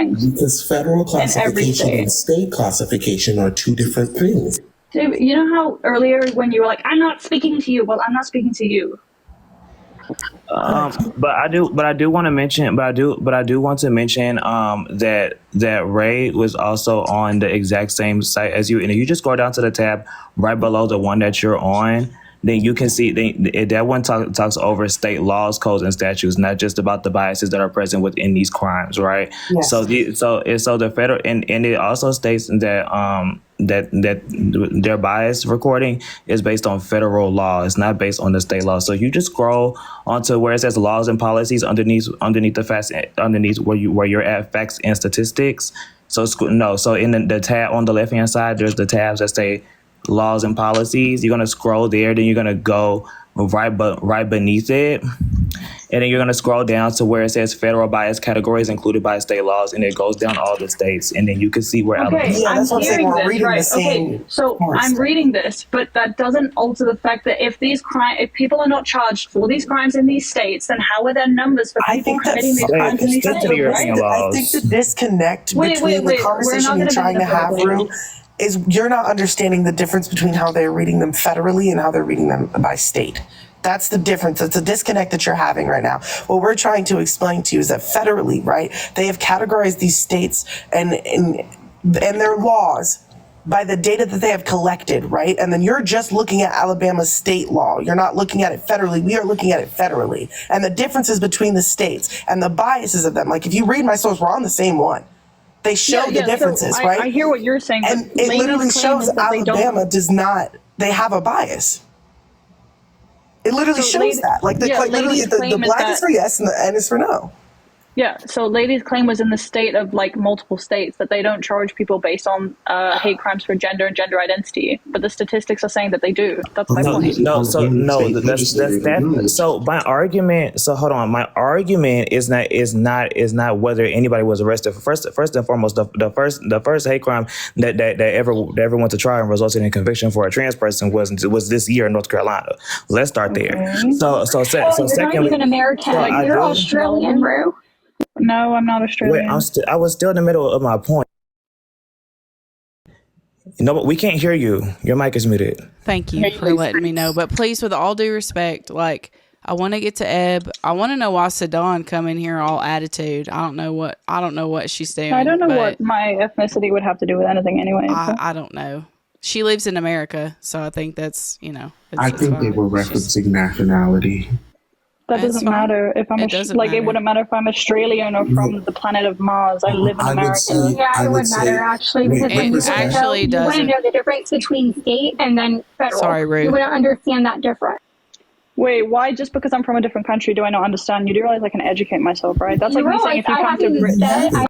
things Because federal in every classification state. and state classification are two different things. David, you know how earlier when you were like, I'm not speaking to you. Well, I'm not speaking to you. But I do want to mention, that Ray was also on the exact same site as you, and if you just go down to the tab right below the one that you're on, then you can see that one talks over state laws, codes, and statutes, not just about the biases that are present within these crimes, right? Yes. So the federal and it also states that that their bias recording is based on federal law. It's not based on the state law. So you just scroll onto where it says laws and policies underneath the facts, underneath where you're at facts and statistics. So in the tab on the left hand side, there's the tabs that say laws and policies. You're gonna scroll there, then you're gonna go right beneath it, and then you're gonna scroll down to where it says federal bias categories included by state laws, and it goes down all the states, and then you can see where. Okay, Yeah, I'm that's what I'm saying. hearing We're this, reading right? the same Okay, so course. I'm reading this, but that doesn't alter the fact that if people are not charged for these crimes in these states, then how are there numbers for I people think that's committing these crimes in these stick to states? the European I think the disconnect Wait, between wait, the we're conversation not you're gonna trying be to have, separate. Rue, is you're not understanding the difference between how they're reading them federally and how they're reading them by state. That's the difference. It's a disconnect that you're having right now. What we're trying to explain to you is that federally, right, they have categorized these states and their laws by the data that they have collected, right? And then you're just looking at Alabama's state law. You're not looking at it federally. We are looking at it federally. And the differences between the states and the biases of them. Like if you read my source, we're on the same one. They show the differences, so right? I hear what you're saying, but And it literally shows Alabama does not, they have a bias. It literally So shows that. Like, literally, ladies' the claim is black that- is for yes and the N is for no. Yeah, so ladies' claim was in the state of like multiple states that they don't charge people based on hate crimes for gender and gender identity, but the statistics are saying that they do. That's my point. So my argument. So hold on. My argument is not whether anybody was arrested. First and foremost, the first hate crime that ever went to trial and resulted in conviction for a trans person was this year in North Carolina. Let's start there. So You're not secondly, even American. So I You're do- Australian, Rue. No, I'm not Australian. I was still in the middle of my point. No, but we can't hear you. Your mic is muted. Thank you for letting me know. But please, with all due respect, like I want to get to Eb. I want to know why Sadan come in here all attitude. I don't know what she's doing. I don't know what my ethnicity would have to do with anything anyway. I don't know. She lives in America, so I think that's I think they were referencing nationality. That doesn't matter if I'm it wouldn't matter if I'm Australian or from the planet of Mars. I live in America. Yeah, it would matter actually because when you actually you want to know the difference between state and then federal. Sorry, Rue. You wouldn't understand that difference. Wait, why just because I'm from a different country do I not understand? You do realize I can educate myself, right? That's like You me saying if you realize come to I Britain. haven't said-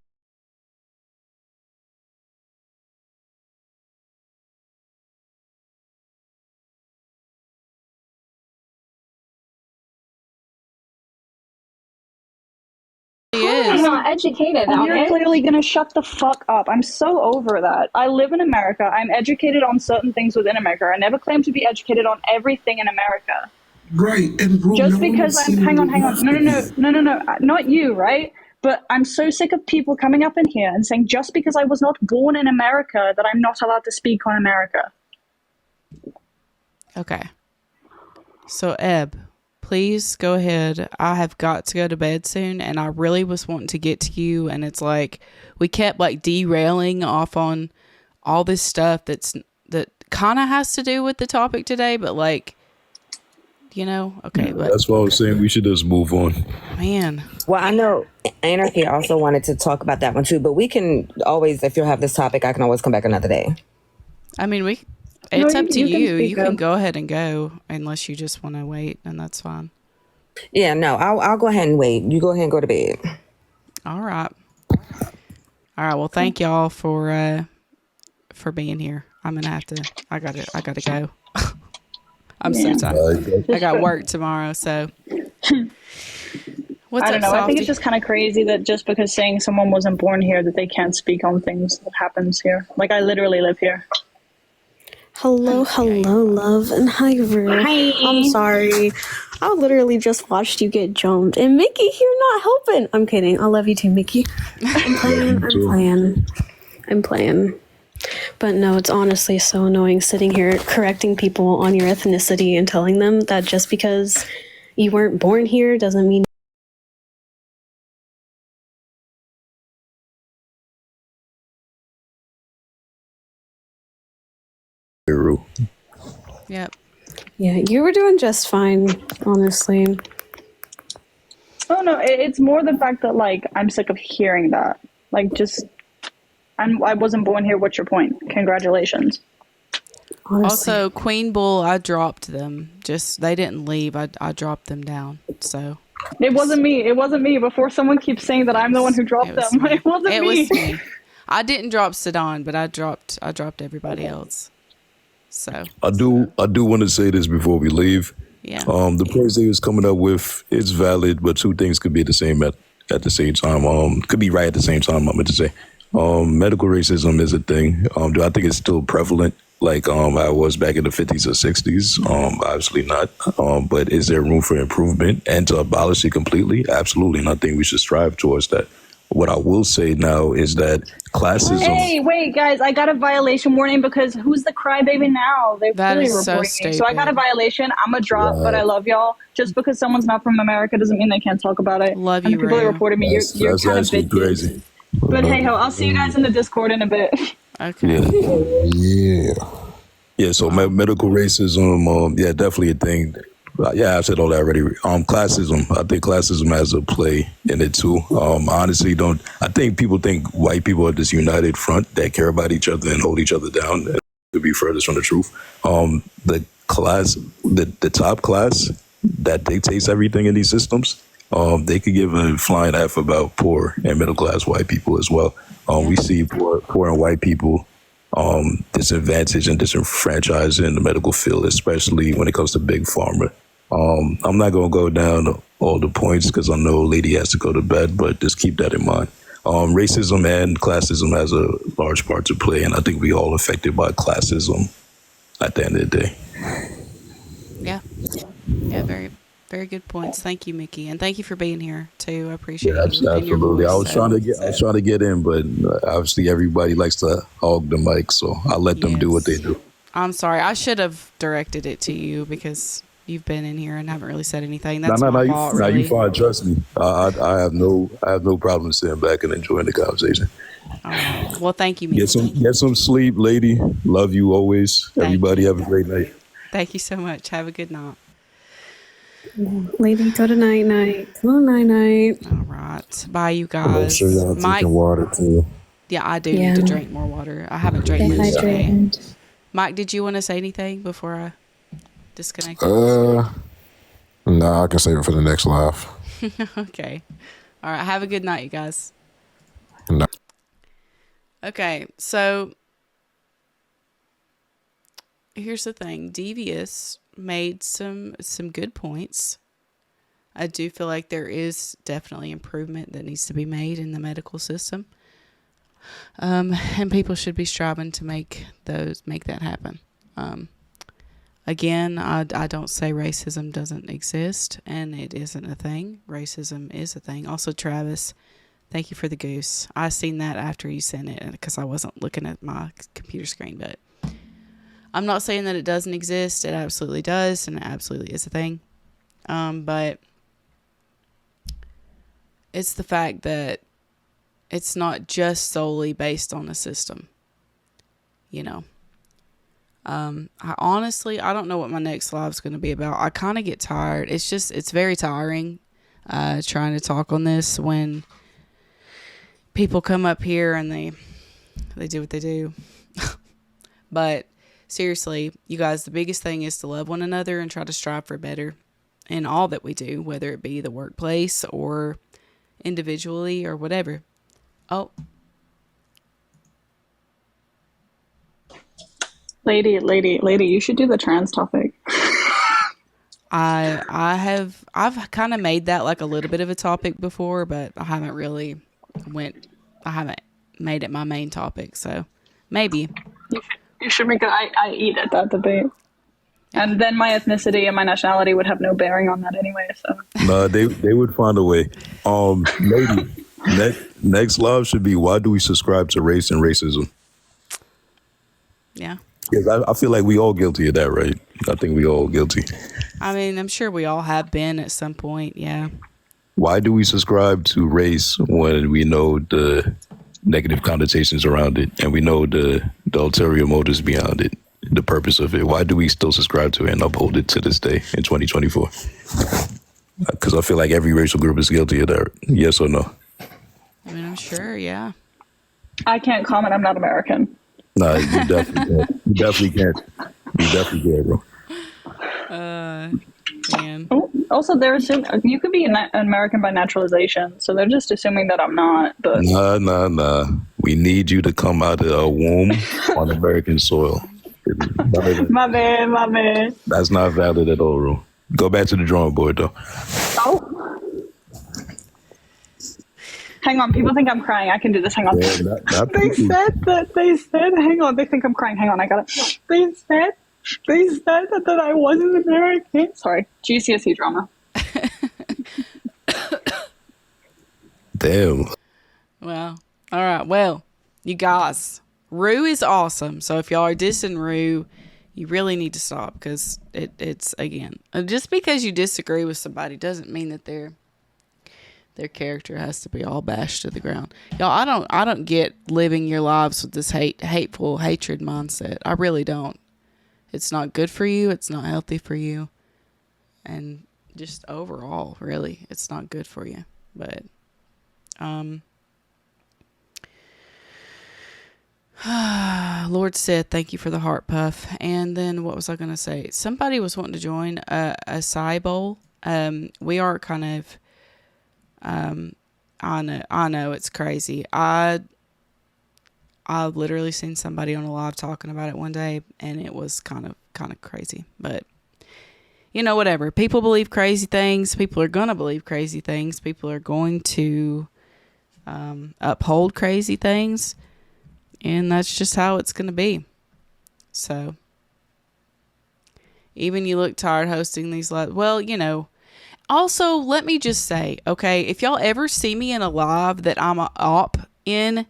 I'm not educated on You're it. clearly gonna shut the fuck up. I'm so over that. I live in America. I'm educated on certain things within America. I never claim to be educated on everything in America. Right, and bro, Just because I'm hang on. No, not you, right? But I'm so sick of people coming up in here and saying just because I was not born in America that I'm not allowed to speak on America. Okay. So Eb, please go ahead. I have got to go to bed soon, and I really was wanting to get to you, and it's like we kept like derailing off on all this stuff that kind of has to do with the topic today, but like, okay. But that's why I was saying we should just move on. Man. Well, I know Anarchy also wanted to talk about that one too, but we can always, if you'll have this topic, I can always come back another day. I mean, it's up to you. You can go ahead and go unless you just want to wait, and that's fine. Yeah, no, I'll go ahead and wait. You go ahead and go to bed. All right. Well, thank y'all for being here. I'm gonna have to. I gotta go. I'm so tired. I got work tomorrow, so. What's I don't up, know. I think Softy? it's just kind of crazy that just because saying someone wasn't born here that they can't speak on things that happens here. Like I literally live here. Hello, love, and hi, Rue. Hi. I'm sorry. I literally just watched you get jumped, and Mickey here not helping. I'm kidding. I love you too, Mickey. I'm playing. But no, it's honestly so annoying sitting here correcting people on your ethnicity and telling them that just because you weren't born here doesn't mean. Yep. Yeah, you were doing just fine, honestly. Oh no, it's more the fact that like I'm sick of hearing that. Like just, I wasn't born here. What's your point? Congratulations. Honestly. Also, Queen Bull, I dropped them. Just they didn't leave. I dropped them down. So it wasn't me. It wasn't me. Before someone keeps saying that I'm the one who dropped them, it wasn't me. It was me. I didn't drop Sedan, but I dropped everybody else. So I do want to say this before we leave. Yeah. The points they was coming up with, it's valid, but two things could be the same at the same time. Could be right at the same time. I'm meant to say, medical racism is a thing. Do I think it's still prevalent like I was back in the 50s or 60s? Obviously not. But is there room for improvement and to abolish it completely? Absolutely. And I think we should strive towards that. What I will say now is that classism. Hey, wait, guys! I got a violation warning because who's the crybaby now? They really reporting me. So I got a violation. I'm a drop, but I love y'all. Just because someone's not from America doesn't mean they can't talk about it. Love and you, people Ray. are reporting me. You're kind of bitches. Crazy. But hey ho, I'll see you guys in the Discord in a bit. Okay. Yeah. So medical racism. Yeah, definitely a thing. Yeah, I've said all that already. Classism. I think classism has a play in it too. Honestly, I think people think white people are this united front that care about each other and hold each other down. That could be furthest from the truth. The top class that dictates everything in these systems, they could give a flying F about poor and middle class white people as well. We see poor and white people disadvantaged and disenfranchised in the medical field, especially when it comes to big pharma. I'm not going to go down all the points because I know Lady has to go to bed, but just keep that in mind. Racism and classism has a large part to play, and I think we all affected by classism at the end of the day. Yeah. Yeah, very, very good points. Thank you, Mickey. And thank you for being here, too. I appreciate it. Absolutely. I was trying to get in, but obviously everybody likes to hog the mic, so I'll let them do what they do. I'm sorry. I should have directed it to you because you've been in here and haven't really said anything. That's my fault, really. You fine. Trust me. I have no problem sitting back and enjoying the conversation. Well, thank you, Mickey. Get some sleep, lady. Love you always. Everybody have a great night. Thank you so much. Have a good night. Lady, go to night. Come on, night. All right. Bye, you guys. Make sure y'all Mike, taking water too. Yeah, I do need to drink more water. I haven't drank much today. Mike, did you want to say anything before I disconnect? No, I can save it for the next live. Okay. All right. Have a good night, you guys. No. Okay, so here's the thing. Devious made some good points. I do feel like there is definitely improvement that needs to be made in the medical system. And people should be striving to make that happen. Again, I don't say racism doesn't exist, and it isn't a thing. Racism is a thing. Also, Travis, thank you for the goose. I seen that after you sent it because I wasn't looking at my computer screen, but I'm not saying that it doesn't exist. It absolutely does, and it absolutely is a thing. But it's the fact that it's not just solely based on the system, you know. I honestly don't know what my next live is going to be about. I kind of get tired. It's very tiring trying to talk on this when people come up here and they do what they do. But seriously, you guys, the biggest thing is to love one another and try to strive for better in all that we do, whether it be the workplace or individually or whatever. Oh. Lady, you should do the trans topic. I've kind of made that like a little bit of a topic before, but I haven't made it my main topic, so maybe. You should make it I eat at that debate. And then my ethnicity and my nationality would have no bearing on that anyway. So No, they would find a way. Maybe next live should be, why do we subscribe to race and racism? Yeah. Because I feel like we all guilty of that, right? I think we all guilty. I mean, I'm sure we all have been at some point. Yeah. Why do we subscribe to race when we know the negative connotations around it and we know the ulterior motives behind it, the purpose of it? Why do we still subscribe to it and uphold it to this day in 2024? Because I feel like every racial group is guilty of that. Yes or no? I mean, I'm sure. Yeah. I can't comment. I'm not American. No, you definitely can't. You definitely can't. You definitely can't, bro. Man. Oh, also, they're assuming you could be an American by naturalization, so they're just assuming that I'm not. But Nah. We need you to come out of a womb on American soil. my man. That's not valid at all, bro. Go back to the drawing board, though. Oh. Hang on, people think I'm crying. I can do this. Hang on. Yeah, They said, hang on, they think I'm crying. Hang on, I got it. They said that I wasn't American. Sorry, GCSE drama. Damn. Well, all right. Well, you guys, Rue is awesome. So if y'all are dissing Rue, you really need to stop, because it's, again, just because you disagree with somebody doesn't mean that their character has to be all bashed to the ground. Y'all, I don't get living your lives with this hateful hatred mindset. I really don't. It's not good for you. It's not healthy for you. And just overall, really, it's not good for you. But, Lord Sith, thank you for the heart puff. And then what was I going to say? Somebody was wanting to join a Acai Bowl. We are kind of, I know it's crazy. I've literally seen somebody on a live talking about it one day, and it was kind of crazy. But whatever. People believe crazy things. People are gonna believe crazy things. People are going to uphold crazy things, and that's just how it's gonna be. So, even you look tired hosting these live. Well, Also, let me just say, okay, if y'all ever see me in a live that I'm up in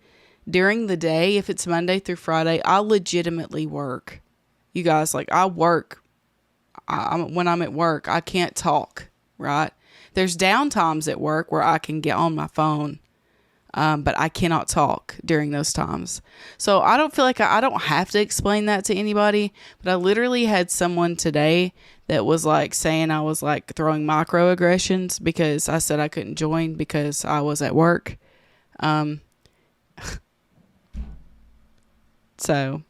during the day, if it's Monday through Friday, I legitimately work. You guys, I work. When I'm at work, I can't talk, right? There's downtimes at work where I can get on my phone, but I cannot talk during those times. So I don't feel like I don't have to explain that to anybody, but I literally had someone today that was saying I was throwing microaggressions because I said I couldn't join because I was at work. So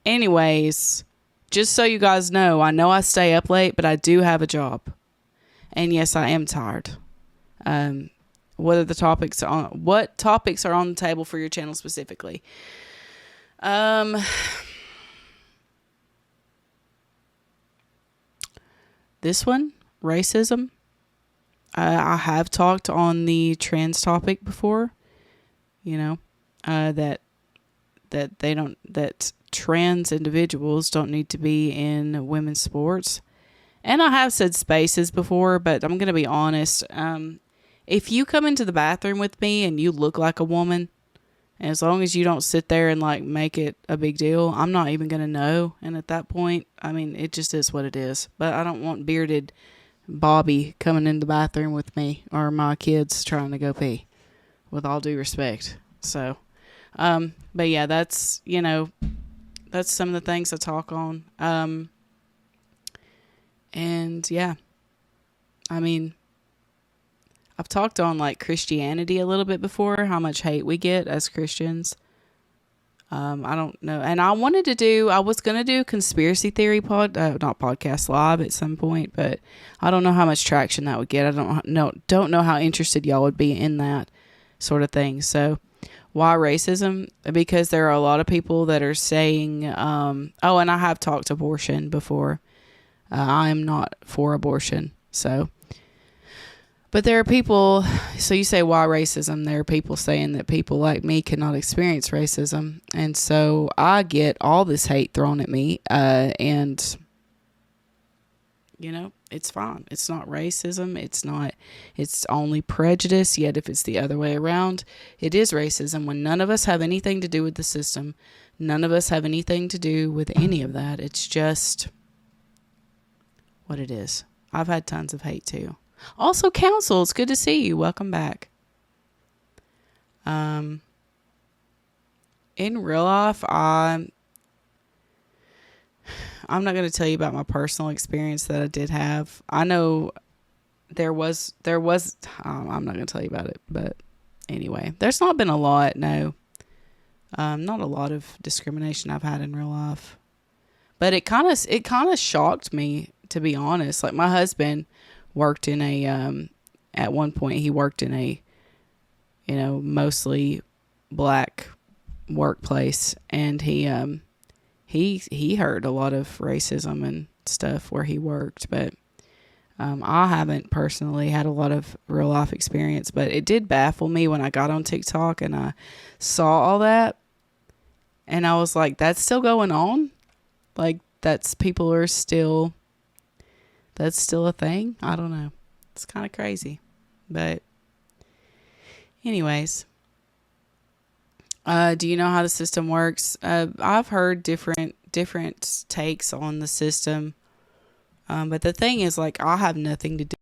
anyways, just so you guys know I stay up late, but I do have a job. And yes, I am tired. What topics are on the table for your channel specifically? This one, racism. I have talked on the trans topic before. That trans individuals don't need to be in women's sports. And I have said spaces before, but I'm going to be honest. If you come into the bathroom with me and you look like a woman, and as long as you don't sit there and make it a big deal, I'm not even going to know. And at that point, it just is what it is. But I don't want bearded Bobby coming in the bathroom with me or my kids trying to go pee, with all due respect. So, but yeah, that's some of the things I talk on. And yeah, I've talked on Christianity a little bit before, how much hate we get as Christians. I don't know. And I was going to do conspiracy theory not podcast live at some point, but I don't know how much traction that would get. I don't know how interested y'all would be in that sort of thing. So why racism? Because there are a lot of people that are saying, and I have talked abortion before. I am not for abortion. So, but there are people, so you say, why racism? There are people saying that people like me cannot experience racism. And so I get all this hate thrown at me. And it's fine. It's not racism. It's only prejudice. Yet if it's the other way around, it is racism. When none of us have anything to do with the system, none of us have anything to do with any of that. It's just what it is. I've had tons of hate too. Also, Council, it's good to see you. Welcome back. In real life, I'm not going to tell you about my personal experience that I did have. I know there was, I'm not going to tell you about it, but anyway, there's not been a lot. No, not a lot of discrimination I've had in real life, but it kind of shocked me, to be honest. Like, my husband worked in at one point he worked in a, mostly black workplace, and he heard a lot of racism and stuff where he worked, but I haven't personally had a lot of real life experience. But it did baffle me when I got on TikTok and I saw all that, and I was like, that's still going on? Like, that's still a thing? I don't know. It's kind of crazy. But anyways, do you know how the system works? I've heard different takes on the system. But the thing is, like, I have nothing to do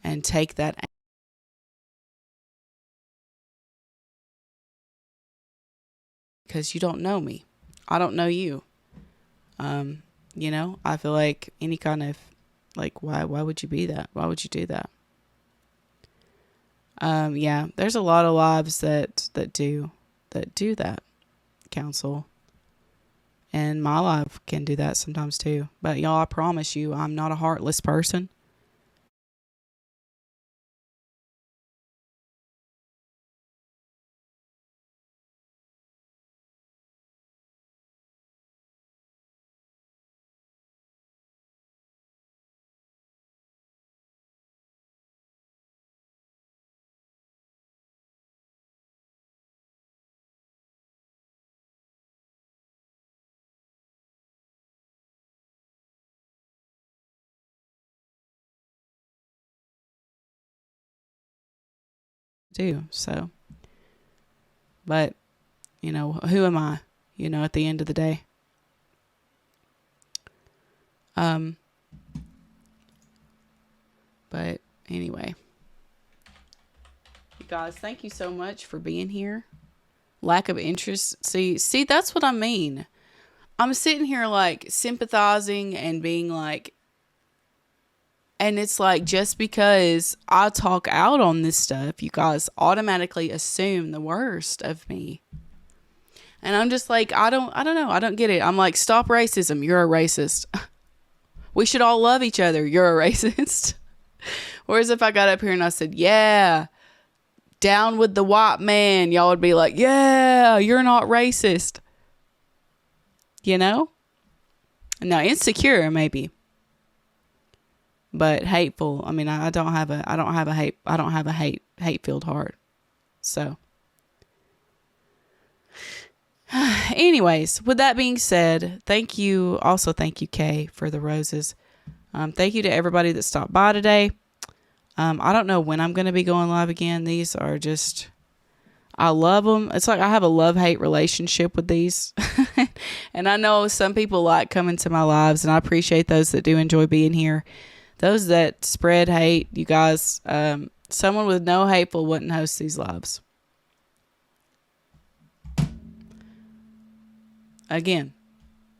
and take that because you don't know me. I don't know you. I feel like any kind of, like, why would you be that? Why would you do that? Yeah, there's a lot of lives that do that, Council. And my life can do that sometimes too. But y'all, I promise you, I'm not a heartless person. So, but who am I, at the end of the day? But anyway, you guys, thank you so much for being here. Lack of interest. See, that's what I mean. I'm sitting here like sympathizing and being like, and it's like, just because I talk out on this stuff, you guys automatically assume the worst of me. And I'm just like, I don't know. I don't get it. I'm like, stop racism. You're a racist. We should all love each other. You're a racist. Whereas if I got up here and I said, yeah, down with the white man, y'all would be like, yeah, you're not racist. Now, insecure maybe. But hateful. I mean, I don't have a hate-filled heart. So, anyways, with that being said, thank you. Also, thank you, Kay, for the roses. Thank you to everybody that stopped by today. I don't know when I'm going to be going live again. These are just, I love them. It's like I have a love-hate relationship with these. And I know some people like coming to my lives, and I appreciate those that do enjoy being here. Those that spread hate, you guys, someone with no hateful wouldn't host these lives. Again,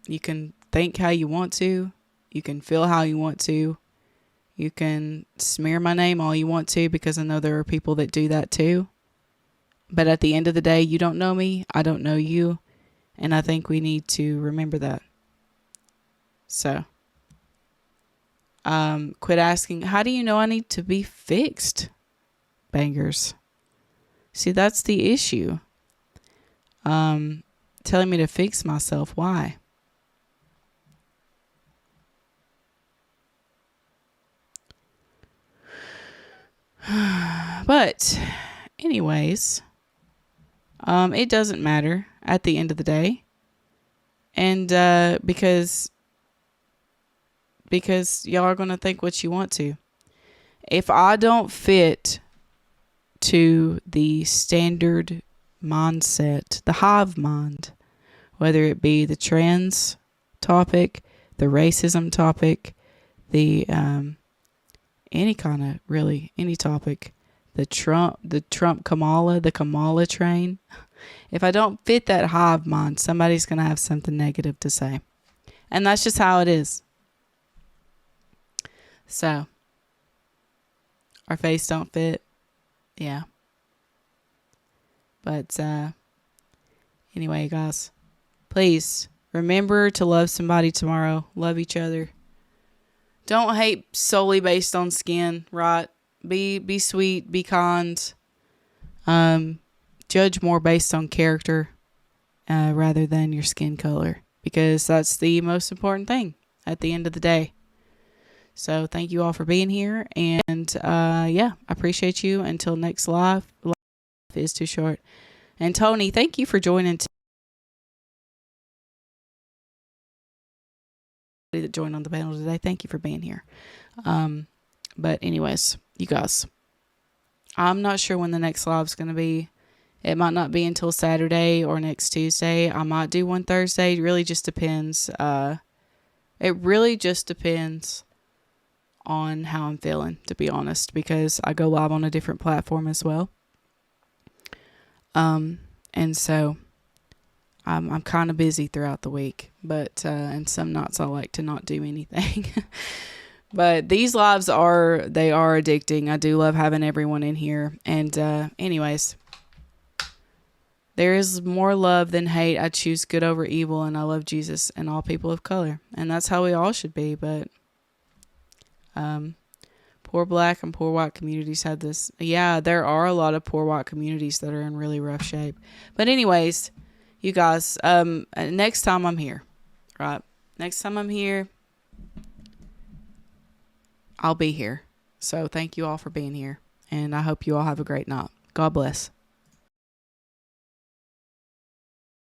you can think how you want to. You can feel how you want to. You can smear my name all you want to, because I know there are people that do that too. But at the end of the day, you don't know me. I don't know you. And I think we need to remember that. So, quit asking, how do you know I need to be fixed? Bangers. See, that's the issue. Telling me to fix myself. Why? But anyways, It doesn't matter at the end of the day. And because y'all are going to think what you want to. If I don't fit to the standard mindset, the hive mind, whether it be the trans topic, the racism topic, the any kind of really any topic, the Trump Kamala train. If I don't fit that hive mind, somebody's going to have something negative to say. And that's just how it is. So, our face don't fit. Yeah. But anyway, guys, please remember to love somebody tomorrow. Love each other. Don't hate solely based on skin, right? Be sweet, be kind. Judge more based on character rather than your skin color, because that's the most important thing at the end of the day. So thank you all for being here, and yeah, I appreciate you. Until next live is too short. And Tony, thank you for joining. That joined on the panel today. Thank you for being here. But anyways, you guys, I'm not sure when the next live is going to be. It might not be until Saturday or next Tuesday. I might do one Thursday. It really just depends. It really just depends on how I'm feeling, to be honest, because I go live on a different platform as well. And so I'm kind of busy throughout the week, but and some nights I like to not do anything. But these lives are addicting. I do love having everyone in here. And anyways, there is more love than hate. I choose good over evil, and I love Jesus and all people of color. And that's how we all should be. But poor black and poor white communities have this. Yeah, there are a lot of poor white communities that are in really rough shape. But anyways, you guys, next time I'm here, right? Next time I'm here, I'll be here. So thank you all for being here. And I hope you all have a great night. God bless.